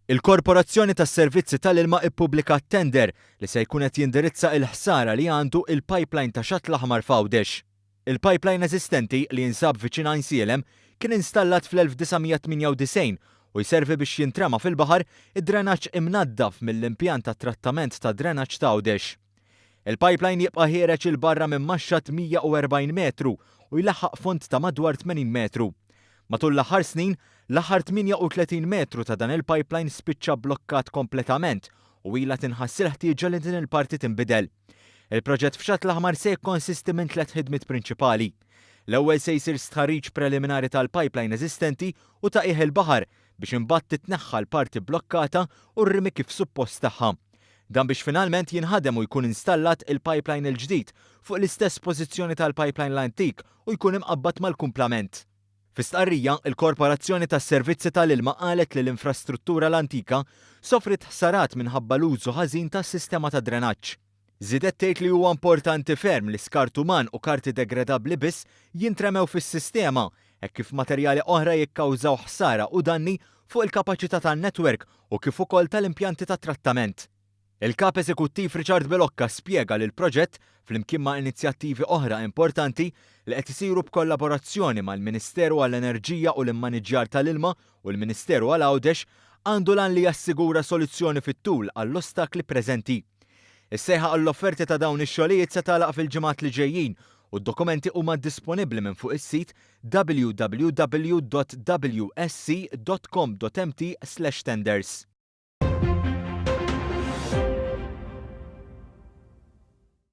Il-Korporazzjoni tas-Servizzi tal-Ilma ippubblikat tender li se jkun qed jindirizza l-ħsara li għandu il-pipeline ta' Xatt l-Aħmar Fgħawdex. Il-pipeline eżistenti li jinsab viċin Għajn Sielem kien installat fl-1998 u jservi biex jintrema fil-baħar id-drenaġġ imnaddaf mill-impjant ta' trattament ta' drenaġġ ta' Għawdex. Il-pipeline jibqa' ħiereġ il-barra minn maxxat 140 metru u jlaħħaq fond ta' madwar 80 metru. Matul l-aħħar snin, l-aħħar 38 metru ta' dan il-pipeline spiċċa blokkat kompletament u ilha tinħass il-ħtieġa li din il-parti tinbidel. Il-proġett f'Xatt l-Aħmar se jikkonsisti minn 3 ħidmiet prinċipali. L-ewwel se jsir stħarriġ preliminari tal-pipeline eżistenti u taqih il-baħar biex imbagħad titneħħa l-parti blokkata u rrimi kif suppost tagħha. Dan biex finalment jinħadem u jkun installat il-pipeline il-ġdid fuq l-istess pożizzjoni tal-pipeline l-antik u jkun imqabbad mal-kumplament. Fi stqarrija, il-Korporazzjoni tas-Servizzi tal-Ilma qalet li l-infrastruttura l-antika sofrit ħsarat minħabba l-użu ħażin tas-sistema ta' drenaġġ. Żiedet tgħid li huwa importanti ferm li skart uman u karti degradabbli biss jintremew fis-sistema hekk kif materjali oħra jikkawżaw ħsara u danni fuq il-kapaċità tan-netwerk u kif ukoll tal-impjanti ta' trattament. Il-Kap Eżekuttiv Richard Belocca spjega li l-proġett flimkien ma' inizjattivi oħra importanti li qed isiru b'kollaborazzjoni mal-Ministeru għall-Enerġija u l-Immaniġġjar tal-Ilma u l-Ministeru għall-Għawdex għandu lan li jassigura soluzzjoni fit-tul għall-ostakli preżenti. Is-sejħa għall-offerti ta' dawn ix-xogħlijiet se tagħlaq fil-ġimgħat li ġejjin u d-dokumenti huma disponibbli minn fuq is-sit www.wsc.com.mt/tenders.